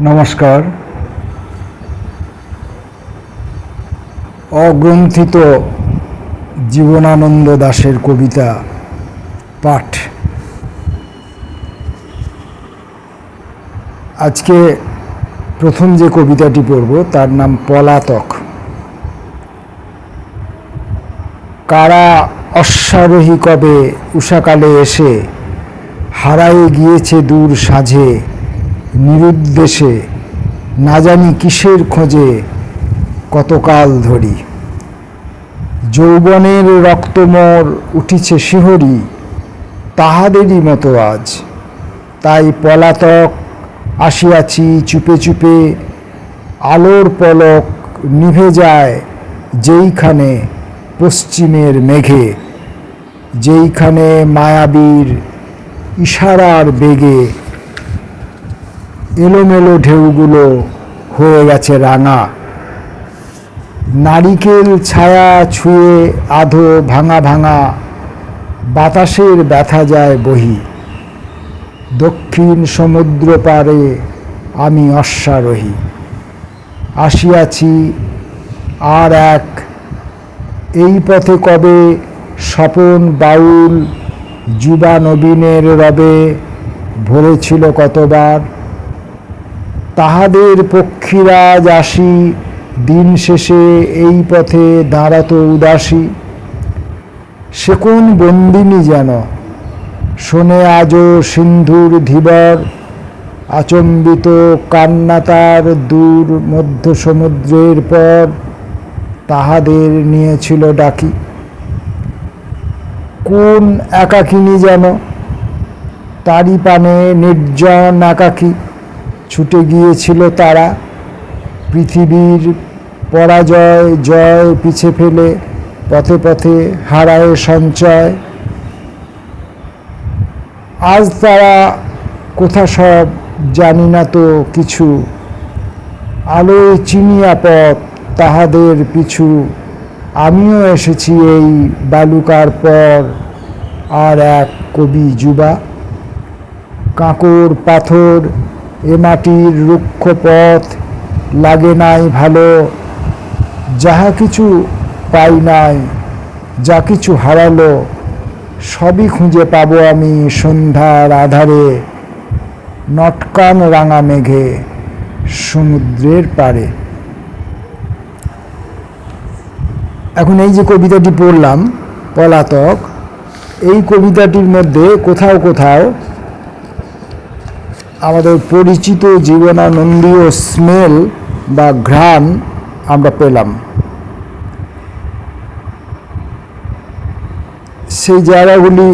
নমস্কার। অগ্রন্থিত জীবনানন্দ দাশের কবিতা পাঠ। আজকে প্রথম যে কবিতাটি পড়ব তার নাম পলাতক। কারা অশ্বারোহী কবে উষাকালে এসে হারায়ে গিয়েছে দূর সাঁঝে নিরুদ্দেশে, না জানি কিসের খোঁজে কতকাল ধরি। যৌবনের রক্তমোর উঠিছে শিহরি, তাহাদেরই মতো আজ। তাই পলাতক আসিয়াছি চুপে চুপে, আলোর পলক নিভে যায় যেইখানে পশ্চিমের মেঘে, যেইখানে মায়াবীর ইশারার বেগে এলোমেলো ঢেউগুলো হয়ে গেছে রাঙা। নারিকেল ছায়া ছুঁয়ে আধো ভাঙা ভাঙা বাতাসের ব্যথা যায় বহি। দক্ষিণ সমুদ্র পারে আমি অশ্বারোহী, আসিয়াছি আর এক। এই পথে কবে স্বপন বাউল যুবা নবীনের রবে ভরেছিল কতবার। তাহাদের পক্ষীরাজ আসি দিন শেষে এই পথে দাঁড়াত উদাসী। সে কোন বন্দিনী যেন শোনে আজও সিন্ধুর ধীবর, আচম্বিত কান্না তার দূর মধ্য সমুদ্রের পর তাহাদের নিয়েছিল ডাকি। কোন একাকিনী যেন তারি পানে নির্জন একাকী ছুটে গিয়েছিল তারা। পৃথিবীর পরাজয় জয় পিছে ফেলে পথে পথে হারায় সঞ্চয়। আজ তারা কোথা সব জানি না তো কিছু, আলোয় চিনিয়া পথ তাহাদের পিছু। আমিও এসেছি এই বালুকার পর, আর এক কবি যুবা। কাঁকর পাথর এ মাটির রুক্ষ পথ লাগে নাই ভালো। যাহা কিছু পাই নাই, যা কিছু হারালো, সবই খুঁজে পাবো আমি সন্ধ্যার আধারে, নটকান রাঙা মেঘে সমুদ্রের পারে। এখন এই যে কবিতাটি পড়লাম পলাতক, এই কবিতাটির মধ্যে কোথাও কোথাও আমাদের পরিচিত জীবনানন্দীয় স্মেল বা ঘ্রাণ আমরা পেলাম। সেই জায়গাগুলি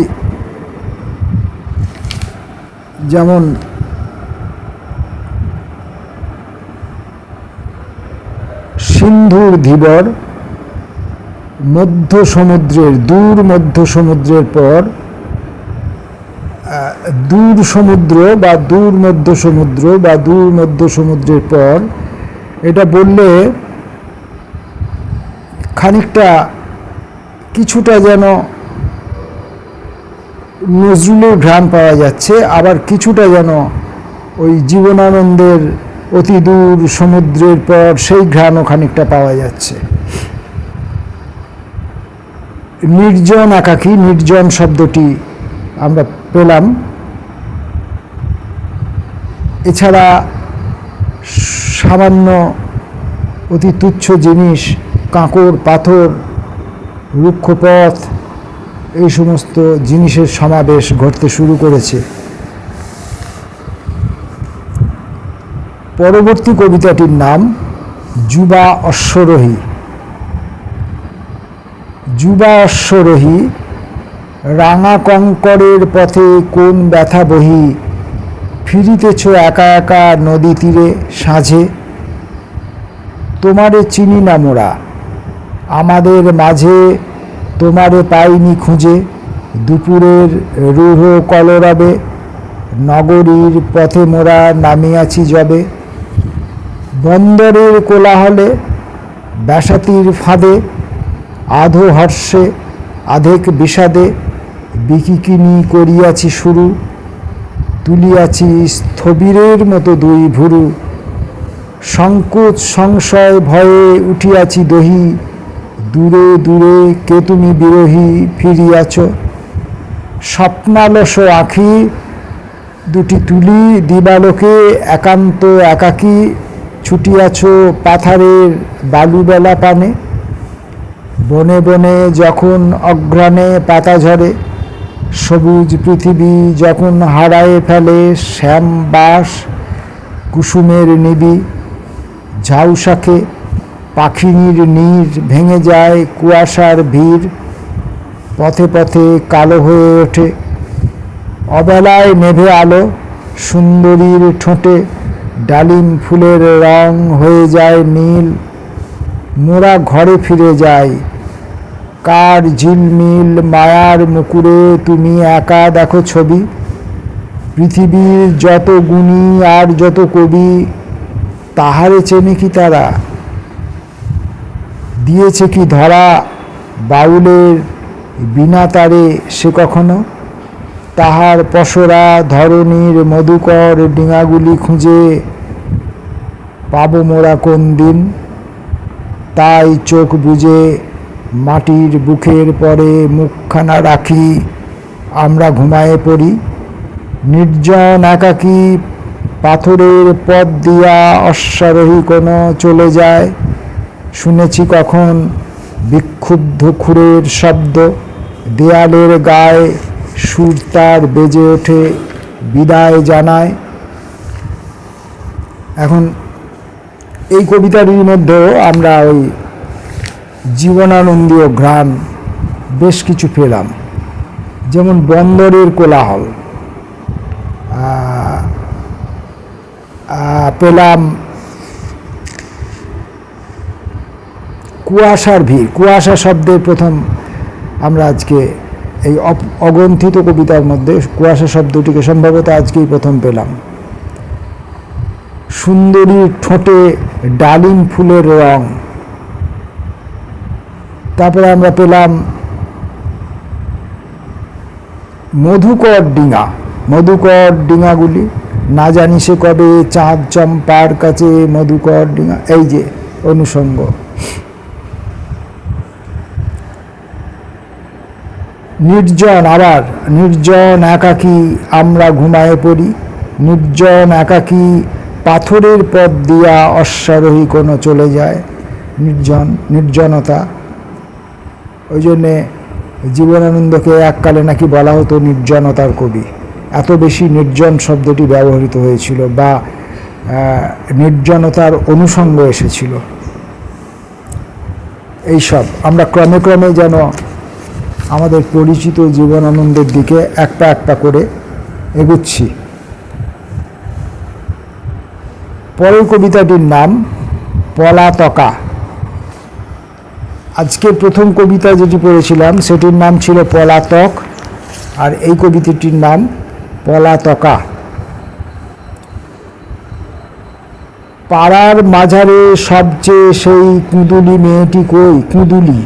যেমন সিন্ধুর ধীবর, মধ্য সমুদ্রের দূর মধ্য সমুদ্রের পর দূর সমুদ্র বা দূর মধ্য সমুদ্র বা দূর মধ্য সমুদ্রের পর, এটা বললে খানিকটা কিছুটা যেন নজরুলের ঘ্রাণ পাওয়া যাচ্ছে, আবার কিছুটা যেন ওই জীবনানন্দের অতি দূর সমুদ্রের পর সেই ঘ্রাণও খানিকটা পাওয়া যাচ্ছে। নির্জন একাকী, নির্জন শব্দটি আমরা পেলাম। এছাড়া সামান্য অতি তুচ্ছ জিনিস, কাঁকর পাথর রুক্ষ পথ, এই সমস্ত জিনিসের সমাবেশ ঘটতে শুরু করেছে। পরবর্তী কবিতাটির নাম যুবা অশ্বারোহী। যুবা অশ্বারোহী, রাঙা কঙ্করের পথে কোন ব্যথা বহি, ফিরিতেছ একা একা নদী তীরে সাঁঝে। তোমারে চিনি না মোরা, আমাদের মাঝে তোমারে পাইনি খুঁজে। দুপুরের রূঢ় কলরবে নগরীর পথে মোরা নামিয়াছি যবে। বন্দরের কোলাহলে ব্যাসাতির ফাঁদে, আধো হর্ষে আধেক বিষাদে বিকিকিনি করিয়াছি শুরু। তুলিয়াছি স্থবিরের মতো দুই ভুরু, সংকোচ সংশয় ভয়ে উঠিয়াছি দহি, দূরে দূরে কে তুমি বিরহী ফিরিয়াছ। স্বপ্নালস আঁখি দুটি তুলি দিবালোকে একান্ত একাকী ছুটিয়াছ পাথারের বালুবেলা পানে। বনে বনে যখন অঘ্রাণে পাতা ঝরে, সবুজ পৃথিবী যখন হারায়ে ফেলে শ্যাম বাস কুসুমের নিবি, ঝাউশাকে পাখিনীর নীর ভেঙে যায় কুয়াশার ভিড়, পথে পথে কালো হয়ে ওঠে অবেলায় নেভে আলো, সুন্দরীর ঠোঁটে ডালিম ফুলের রং হয়ে যায় নীল। মোরা ঘরে ফিরে যাই, কার ঝিলমিল মায়ার মুকুরে তুমি একা দেখো ছবি। পৃথিবীর যত গুণী আর যত কবি, তাহারে চেনে কি তারা? দিয়েছে কি ধরা বাউলের বিনা তারে সে কখনো? তাহার পসরা ধরণীর মধুকর ডিঙাগুলি খুঁজে পাব মোরা কোন দিন? তাই চোখ বুজে মাটির বুকের পরে মুখখানা রাখি আমরা ঘুমায়ে পড়ি। নির্জন একাকী পাথরের পথ দিয়া অশ্বারোহী কোনো চলে যায়, শুনেছি কখন বিক্ষুব্ধ খুরের শব্দ, দেয়ালের গায়ে সুর তার বেজে ওঠে বিদায় জানায়। এখন এই কবিতাটির মধ্যেও আমরা ওই জীবনানন্দীয় ঘ্রাণ বেশ কিছু পেলাম, যেমন বন্দরের কোলাহল পেলাম, কুয়াশার ভিড়। কুয়াশা শব্দের প্রথম আমরা আজকে এই অগন্থিত কবিতার মধ্যে কুয়াশা শব্দটিকে সম্ভবত আজকেই প্রথম পেলাম। সুন্দরীর ঠোঁটে ডালিম ফুলের রং, তারপরে আমরা পেলাম মধুকর ডিঙা। মধুকর ডিঙাগুলি না জানি সে কবে চাঁদ চম্পার কাছে মধুকর ডিঙা, এই যে অনুষঙ্গ। নির্জন, আবার নির্জন একাকী আমরা ঘুমায়ে পড়ি। নির্জন একাকী পাথরের পথ দিয়া অশ্বারোহী কোনো চলে যায়। নির্জন, নির্জনতা। ওই জন্যে জীবনানন্দকে এককালে নাকি বলা হতো নির্জনতার কবি, এত বেশি নির্জন শব্দটি ব্যবহৃত হয়েছিল বা নির্জনতার অনুষঙ্গ এসেছিল। এইসব আমরা ক্রমে ক্রমে যেন আমাদের পরিচিত জীবনানন্দের দিকে একটা একটা করে এগুচ্ছি। পরের কবিতাটির নাম পলাতকা। আজকের প্রথম কবিতা যেটি পড়েছিলাম সেটির নাম ছিল পলাতক, আর এই কবিতাটির নাম পলাতকা। পাড়ার মাঝারে সবচেয়ে সেই কুঁদুলি মেয়েটি কই? কুঁদুলি,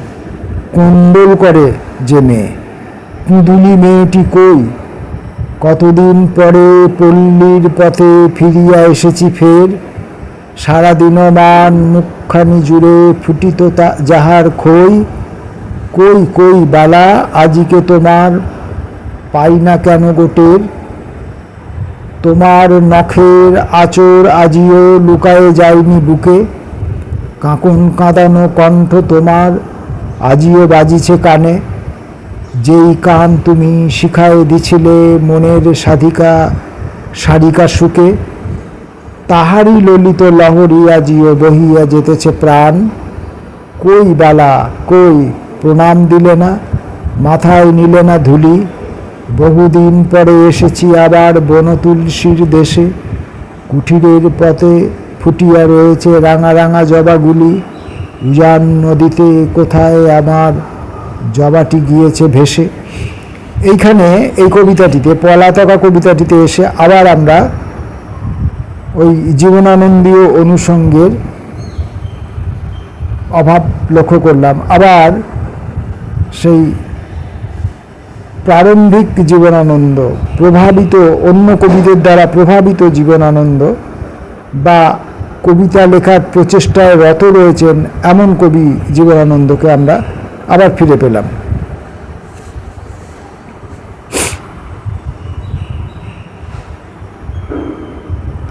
কুণ্ডল করে যে মেয়ে, কুঁদুলি মেয়েটি কই? কতদিন পরে পল্লীর পথে ফিরিয়া এসেছি ফের, সারাদিনমান মুখখানি জুড়ে ফুটিত যাহার খই। কই কই বালা আজিকে তোমার পাই না কেন গোটের? তোমার নখের আঁচড় আজিও লুকায়ে যায়নি বুকে, কাঁকন কাঁদানো কণ্ঠ তোমার আজিও বাজিছে কানে। যেই কান তুমি শিখায়ে দিছিলে মনের সাধিকা সারিকা সুখে, তাহারই ললিত লহরী আজিও বহিয়া যেতেছে প্রাণ। কই বালা কই, প্রণাম দিলে না, মাথায় নিলে না ধুলি? বহুদিন পরে এসেছি আবার বনতুলসীর দেশে, কুঠিরের পথে ফুটিয়া রয়েছে রাঙা রাঙা জবাগুলি। উজান নদীতে কোথায় আমার জবাটি গিয়েছে ভেসে। এইখানে এই কবিতাটিতে, পলাতকা কবিতাটিতে এসে আবার আমরা ওই জীবনানন্দীয় অনুষঙ্গের অভাব লক্ষ্য করলাম। আবার সেই প্রারম্ভিক জীবনানন্দ, প্রভাবিত অন্য কবিদের দ্বারা প্রভাবিত জীবনানন্দ বা কবিতা লেখার প্রচেষ্টায় রত রয়েছেন এমন কবি জীবনানন্দকে আমরা আবার ফিরে পেলাম।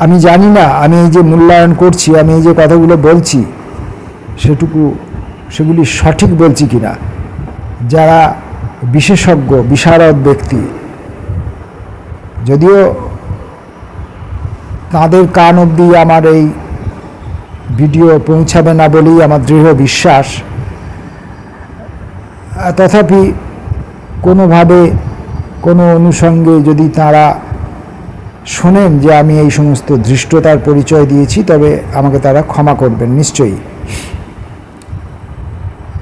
আমি জানি না আমি এই যে মূল্যায়ন করছি, আমি এই যে কথাগুলো বলছি সেগুলি সঠিক বলছি কিনা। যারা বিশেষজ্ঞ বিশারদ ব্যক্তি, যদিও তাদের কান অবধি আমার এই ভিডিও পৌঁছাবে না বলেই আমার দৃঢ় বিশ্বাস, তথাপি কোনোভাবে কোনো অনুষঙ্গে যদি তারা শোনেন যে আমি এই সমস্ত ধৃষ্টতার পরিচয় দিয়েছি, তবে আমাকে তারা ক্ষমা করবেন নিশ্চয়ই।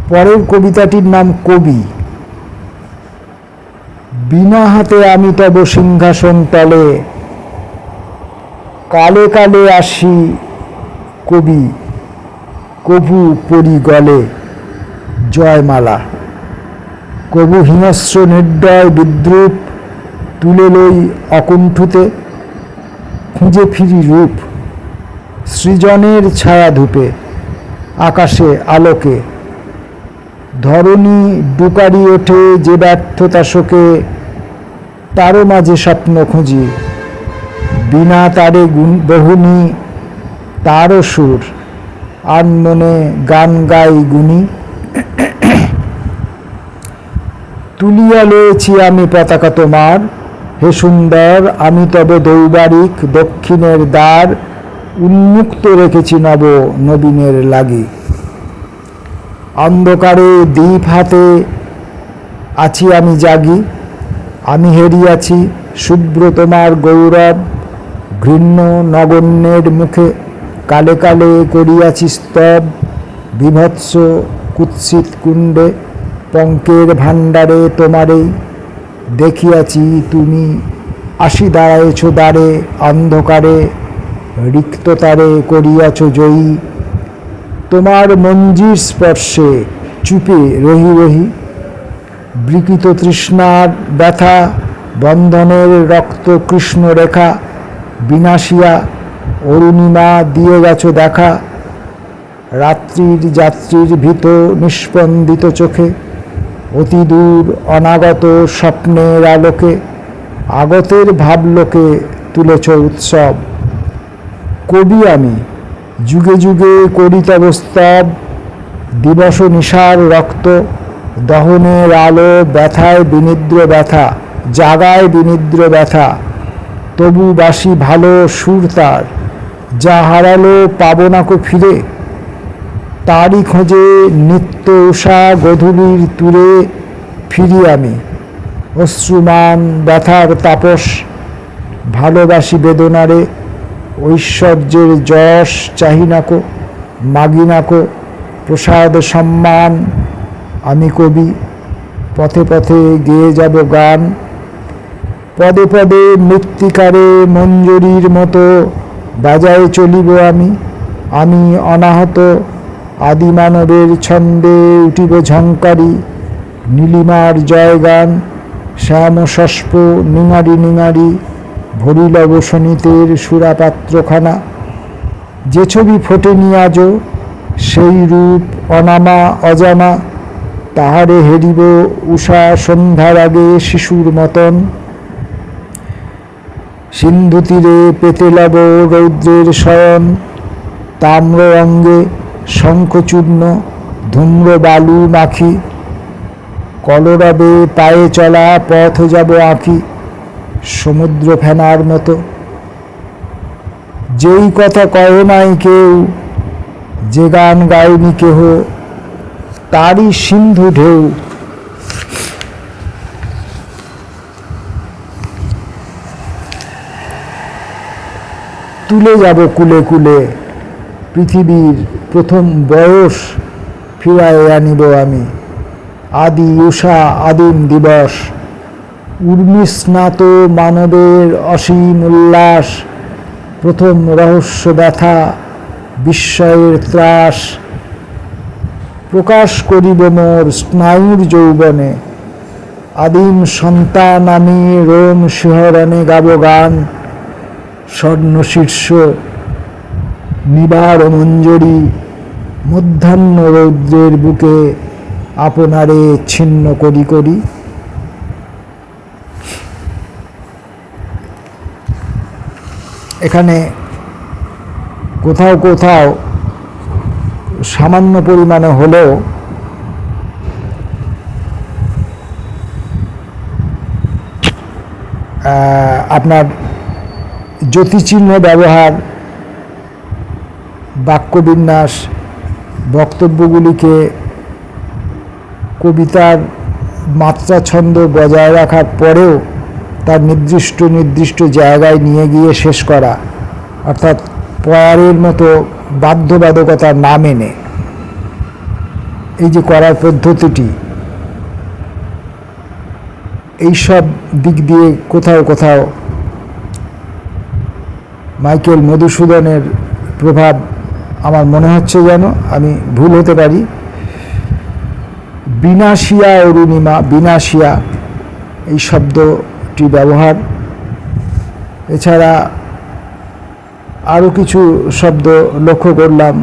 পরের কবিতাটির নাম কবি। বিনা হাতে আমি তব সিংহাসন তলে, কালে কালে আসি কবি, কভু পরি গলে জয়মালা। কভু হিংস্র নির্দয় বিদ্রুপ, তুলে লই অকুণ্ঠুতে, খুঁজে ফিরি রূপ সৃজনের ছায়া ধূপে, আকাশে আলোকে। ধরণী ডুকারি ওঠে যে ব্যর্থতা শোকে, তারও মাঝে স্বপ্ন খুঁজি, বিনা তারে বহুনি তারও সুর, আর মনে গান গাই গুনি। তুলিয়া লয়েছি আমি পতাকা তোমার, হে সুন্দর আমি তবে দৌবারিক, দক্ষিণের দ্বার উন্মুক্ত রেখেছি নব নবীনের লাগি। অন্ধকারে দীপ হাতে আছি আমি জাগি, আমি হেরিয়াছি শুভ্র তোমার গৌরব, ঘৃণ্য নগণ্যের মুখে কালে কালে করিয়াছি স্তব। বিভৎস কুৎসিত কুণ্ডে পঙ্কের ভাণ্ডারে তোমারেই দেখিয়াছি, তুমি আসি দাঁড়ায়েছ দ্বারে, অন্ধকারে রিক্ততারে করিয়াছ জয়ী। তোমার মঞ্জির স্পর্শে চুপে রহি রহি, বিকৃত তৃষ্ণার ব্যথা, বন্ধনের রক্ত কৃষ্ণ রেখা, বিনাশিয়া অরুণিমা দিয়ে গেছ দেখা। রাত্রির যাত্রীর ভীত নিস্পন্দিত চোখে, অতি দূর অনাগত স্বপ্নের আলোকে, আগতের ভাবলোকে তুলেছ উৎসব। কবি আমি যুগে যুগে করি তব স্তব, দিবস নিশার রক্ত দহনের আলো, ব্যথায় বিনিদ্র ব্যথা জাগায় বিনিদ্র ব্যথা। তবু বাসি ভালো সুর তার, যা হারালো পাবো না কো ফিরে। তারই খোঁজে নিত্য উষা গধূলির তুরে, ফিরি আমি অশ্রুমান ব্যথার তাপস। ভালোবাসি বেদনারে, ঐশ্বর্যের যশ চাহি নাকো, মাগি নাকো প্রসাদ সম্মান। আমি কবি পথে পথে গেয়ে যাব গান, পদে পদে মৃত্তিকারে মঞ্জরির মতো বাজায় চলিব আমি। আমি অনাহত আদিমানবের ছন্দে উঠিব ঝঙ্কারি, নীলিমার জয়গান শ্যাম শস্প নিঙারি নিঙারি, ভরিল বসনিতের সুরাপাত্রখানা। যে ছবি ফোটেনি আজও সেই রূপ অনামা অজানা, তাহারে হেরিব উষা সন্ধ্যার আগে শিশুর মতন। সিন্ধু তীরে পেতে লব রৌদ্রের শয়ন, তাম্র অঙ্গে শঙ্খচূর্ণ ধূম্র বালু মাখি। কলরবে পায়ে চলা পথ যাব আঁকি, সমুদ্র ফেনার মতো। যেই কথা কয় নাই কেউ, যে গান গায়নি কেহ, তারই সিন্ধু ঢেউ। তুলে যাব কুলে কুলে, পৃথিবীর প্রথম বয়স ফিরায় আনিব আমি। আদি উষা আদিম দিবস, উর্মিস্নাত মানবের অসীম উল্লাস। প্রথম রহস্য ব্যথা বিস্ময়ের ত্রাস, প্রকাশ করিব মোর স্নায়ুর যৌবনে। আদিম সন্তান আমি রোম শিহরণে গাব গান। স্বর্ণ শীর্ষ নিবার মঞ্জরি মধ্যাহ্ন রৌদ্রের বুকে আপনারে ছিন্ন করি করি। এখানে কোথাও কোথাও সামান্য পরিমাণে হলেও আপনার জ্যোতিচিহ্ন ব্যবহার, বাক্যবিন্যাস, বক্তব্যগুলিকে কবিতার মাত্রা ছন্দ বজায় রাখার পরেও তার নির্দিষ্ট নির্দিষ্ট জায়গায় নিয়ে গিয়ে শেষ করা, অর্থাৎ পয়ারের মতো বাধ্যবাধকতা না মেনে এই যে করার পদ্ধতিটি, এইসব দিক দিয়ে কোথাও কোথাও মাইকেল মধুসূদনের প্রভাব আমার মনে হচ্ছে, যেন আমি ভুল হতে পারি। বিনাশিয়া অরুণিমা, বিনাশিয়া এই শব্দটি ব্যবহার, এছাড়া আরও কিছু শব্দ লক্ষ্য করলাম।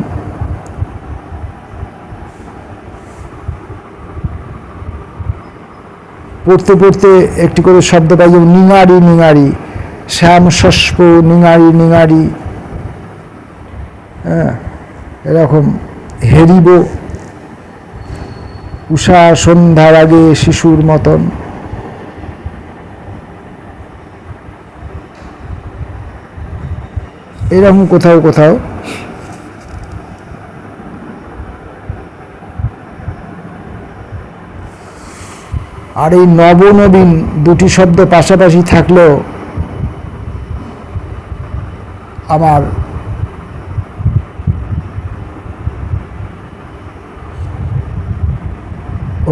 পড়তে পড়তে একটি করে শব্দ পাই, যেমন নিঙারি নিঙারি, শ্যাম শস্প নিঙারি নিঙারি, হ্যাঁ এরকম হেরিব, উষা সন্ধ্যার আগে শিশুর মতন। এরকম কোথাও কোথাও আর এই নবনবীন দুটি শব্দ পাশাপাশি থাকলেও আমার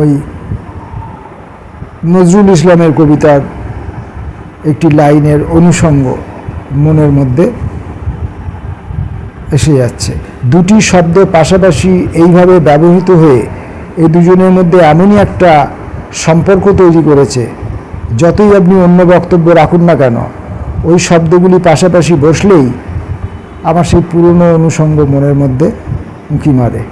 ওই নজরুল ইসলামের কবিতার একটি লাইনের অনুষঙ্গ মনের মধ্যে এসে যাচ্ছে। দুটি শব্দ পাশাপাশি এইভাবে ব্যবহৃত হয়ে এই দুজনের মধ্যে এমনই একটা সম্পর্ক তৈরি করেছে, যতই আপনি অন্য বক্তব্য রাখুন না কেন, ওই শব্দগুলি পাশাপাশি বসলেই আমার সেই পুরনো অনুষঙ্গ মনের মধ্যে উঁকি মারে।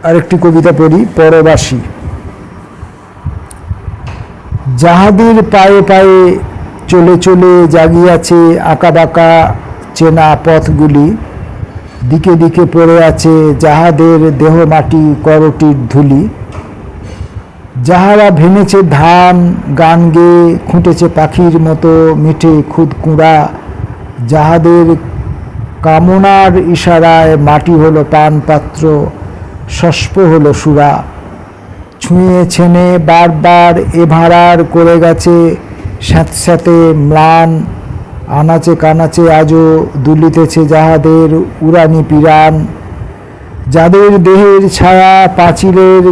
আরেকটি কবিতা পড়ি, পরবাসী। যাহাদের পায়ে পায়ে চলে চলে জাগিয়াছে আঁকাবাঁকা চেনা পথগুলি, দিকে দিকে পড়ে আছে যাহাদের দেহ মাটি করটির ধুলি, যাহারা ভেঙেছে ধান গান গেয়ে খুঁটেছে পাখির মতো মিঠে খুদকুঁড়া, যাহাদের কামনার ইশারায় মাটি হলো পানপাত্র, শস্প হলো সুরা, ছুঁয়ে ছেনে বারবার এ ভাড়ার করে গেছে স্যাঁতস্যাঁতে ম্লান, আনাচে কানাচে আজও দুলিতেছে যাহাদের উড়ানি পিরান, যাদের দেহের ছায়া পাঁচিলের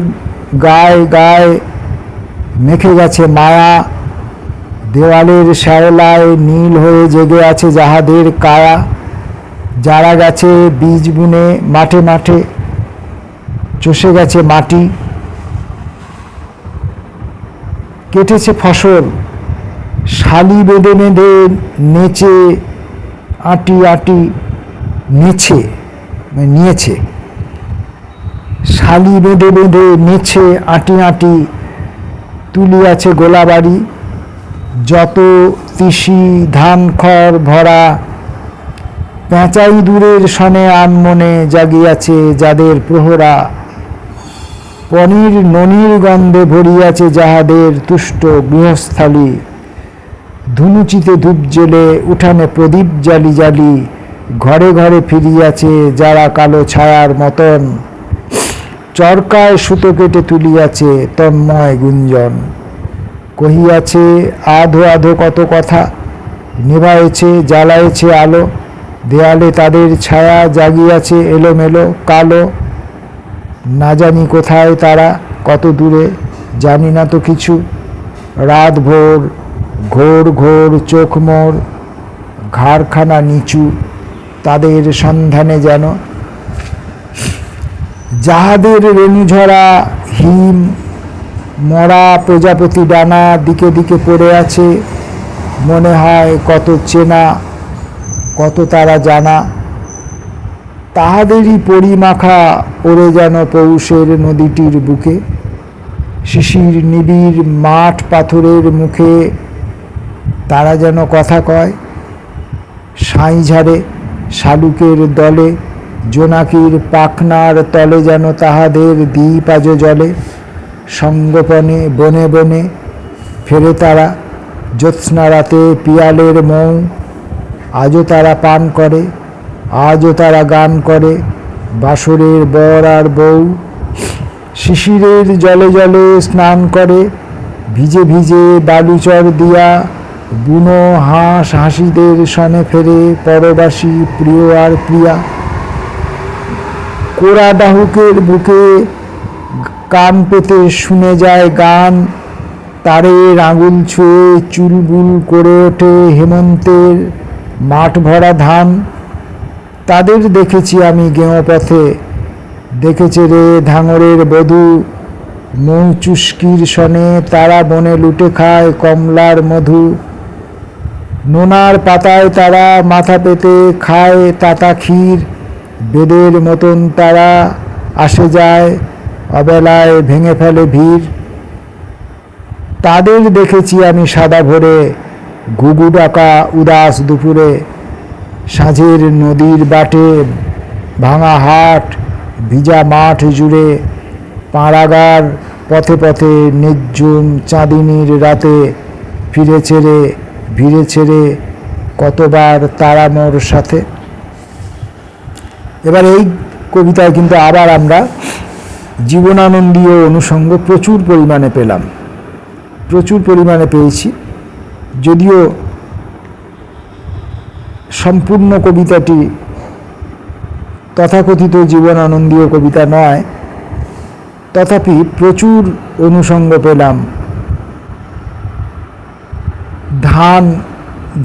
গায়ে গায়ে মেখে গেছে মায়া, দেওয়ালের শ্যাওলায় নীল হয়ে জেগে আছে যাহাদের কায়া, যারা গেছে বীজ বুনে মাঠে মাঠে চষে গেছে মাটি, কেটেছে ফসল শালি বেঁধে বেঁধে নেচে আটি আটি, নেছে মানে নিয়েছে, শালি বেঁধে বেঁধে নেছে আটি আটি, তুলিয়াছে গোলাবাড়ি, যত তিসি ধান খড় ভরা, পেঁচাই দূরের সনে আনমনে জাগিয়াছে যাদের প্রহরা, পনির ননির গন্ধে ভরিয়াছে যাহাদের তুষ্ট গৃহস্থালী, ধুনুচিতে ধূপ জেলে উঠানে প্রদীপ জালি জালি, ঘরে ঘরে ফিরিয়াছে যারা কালো ছায়ার মতন, চরকায় সুতো কেটে তুলিয়াছে তন্ময় গুঞ্জন, কহিয়াছে আধো আধো কত কথা, নিভায়েছে জ্বালায়েছে আলো, দেয়ালে তাদের ছায়া জাগিয়াছে এলোমেলো কালো, না জানি কোথায় তারা কত দূরে জানি না তো কিছু, রাত ভোর ঘোর ঘোর চোখ মোর ঘাড়খানা নিচু, তাদের সন্ধানে যেন যাহাদের রেণুঝরা হিম মরা প্রজাপতি ডানা দিকে দিকে পড়ে আছে, মনে হয় কত চেনা, কত তারা জানা। তাহাদেরই পরিমাখা ওরে যেন পৌষের নদীটির বুকে, শিশির নিবিড় মাঠ পাথরের মুখে তারা যেন কথা কয়। সাঁই ঝাড়ে শালুকের দলে, জোনাকির পাখনার তলে যেন তাহাদের দ্বীপ আজ জলে। সঙ্গোপনে বনে বনে ফেরে তারা, জ্যোৎস্না রাতে পিয়ালের মৌ। আজও তারা পান করে, আজও তারা গান করে, বাসরের বর আর বউ। শিশিরের জলে জলে স্নান করে, ভিজে ভিজে বালুচর দিয়া। বুনো হাঁস হাসিদের সনে ফেরে, পরবাসী প্রিয় আর প্রিয়া। কোরা ডাহুকের বুকে কান পেতে শুনে যায় গান, তারের আঙুল ছুঁয়ে চুলবুল করে ওঠে হেমন্তের মাঠ ভরা ধান। তাদের দেখেছি আমি গেঁয়ো পথে, দেখেছে রে ধাঙরের বধূ। মৌচুস্কির সনে তারা বনে লুটে খায় কমলার মধু। নোনার পাতায় তারা মাথা পেতে খায় তাতা ক্ষীর। বেদের মতন তারা আসে যায়, অবেলায় ভেঙে ফেলে ভিড়। তাদের দেখেছি আমি সাদা ভোরে, ঘুঘু ডাকা উদাস দুপুরে। সাঁঝের নদীর বাটে ভাঙা হাট, ভিজা মাঠ জুড়ে। পাড়াগার পথে পথে নির্ঝুম চাঁদিনীর রাতে, ফিরেছে রে ভিড়েছে রে কতবার তারা মোর সাথে। এবার এই কবিতায় কিন্তু আবার আমরা জীবনানন্দীয় অনুষঙ্গ প্রচুর পরিমাণে পেলাম, প্রচুর পরিমাণে পেয়েছি। যদিও সম্পূর্ণ কবিতাটি তথাকথিত জীবনানন্দীয় কবিতা নয়, তথাপি প্রচুর অনুষঙ্গ পেলাম।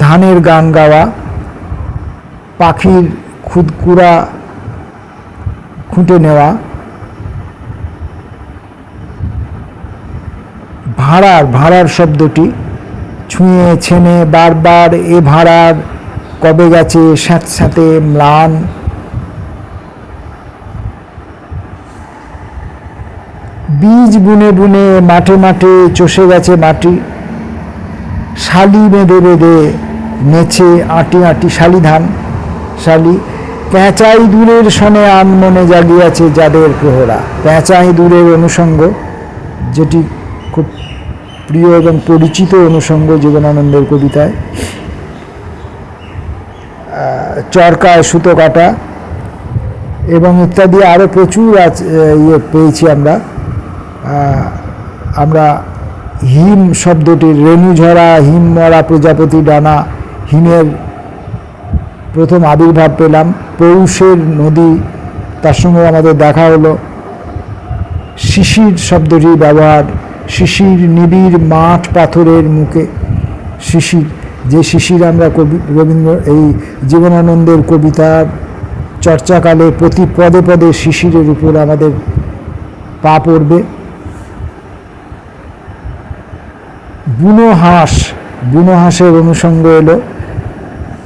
ধানের গান গাওয়া, পাখির খুদকুড়া খুঁটে নেওয়া, ভাড়ার শব্দটি ছুঁয়ে ছেনে বারবার এ ভাড়ার কবে গেছে স্যাঁতস্যাঁতে ম্লান। বীজ বুনে বুনে মাঠে মাঠে চষে গেছে মাটি। শালি বেঁধে বেঁধে নেছে আঁটি আঁটি, শালি ধান শালি। পেঁচাই দূরের সনে আনমনে জাগিয়াছে যাদের প্রহরা। পেঁচাই দূরের অনুষঙ্গ, যেটি খুব প্রিয় এবং পরিচিত অনুষঙ্গ জীবনানন্দের কবিতায়। চরকায় সুতো কাটা এবং ইত্যাদি আরও প্রচুর পেয়েছি আমরা। হিম শব্দটির রেণু ঝরা হিম মরা প্রজাপতি ডানা, হিমের প্রথম আবির্ভাব পেলাম। পৌষের নদী, তার সঙ্গে আমাদের দেখা হলো। শিশির শব্দটির ব্যবহার, শিশির নিবিড় মাঠ পাথরের মুখে। শিশির, যে শিশির আমরা রবীন্দ্র এই জীবনানন্দের কবিতার চর্চাকালে প্রতি পদে পদে শিশিরের উপর আমাদের পা পড়বে। বুনো হাঁসের অনুষঙ্গ এলো।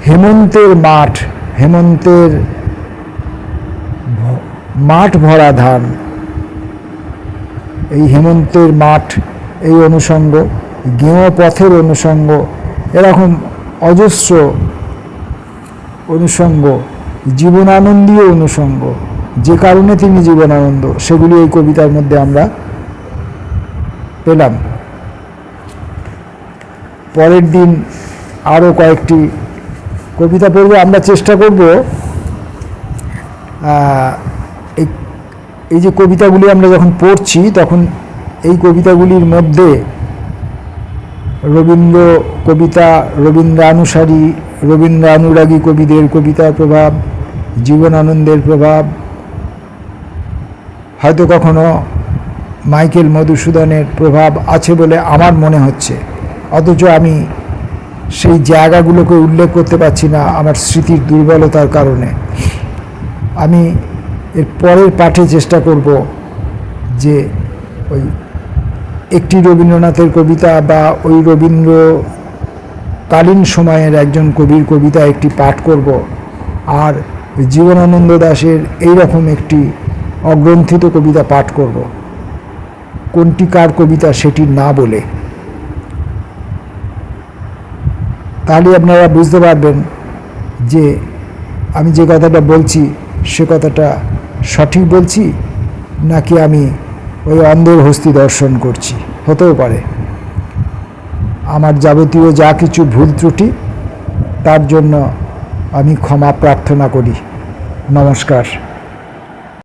হেমন্তের মাঠ ভরা ধান, এই হেমন্তের মাঠ এই অনুষঙ্গ। গেঁয়ো পথের অনুষঙ্গ, এরকম অজস্র অনুষঙ্গ, জীবনানন্দীয় অনুষঙ্গ, যে কারণে তিনি জীবনানন্দ, সেগুলি এই কবিতার মধ্যে আমরা পেলাম। পরের দিন আরও কয়েকটি কবিতা পড়ব। আমরা চেষ্টা করব এই যে কবিতাগুলি আমরা যখন পড়ছি, তখন এই কবিতাগুলির মধ্যে রবীন্দ্র কবিতা, রবীন্দ্রানুসারী, রবীন্দ্রানুরাগী কবিদের কবিতার প্রভাব, জীবনানন্দের প্রভাব, হয়তো কখনো মাইকেল মধুসূদনের প্রভাব আছে বলে আমার মনে হচ্ছে। অথচ আমি সেই জায়গাগুলোকে উল্লেখ করতে পারছি না আমার স্মৃতির দুর্বলতার কারণে। আমি এর পরের পাঠে চেষ্টা করব যে ওই একটি রবীন্দ্রনাথের কবিতা বা ওই রবীন্দ্রকালীন সময়ের একজন কবির কবিতা একটি পাঠ করব, আর জীবনানন্দ দাশের এইরকম একটি অগ্রন্থিত কবিতা পাঠ করব, কোনটি কার কবিতা সেটি না বলে। তাহলে আপনারা বুঝতে পারবেন যে আমি যে কথাটা বলছি সে কথাটা সঠিক বলছি নাকি আমি ওই অন্ধের হস্তি দর্শন করছি। হতেও পারে। আমার যাবতীয় যা কিছু ভুল ত্রুটি তার জন্য আমি ক্ষমা প্রার্থনা করি। নমস্কার।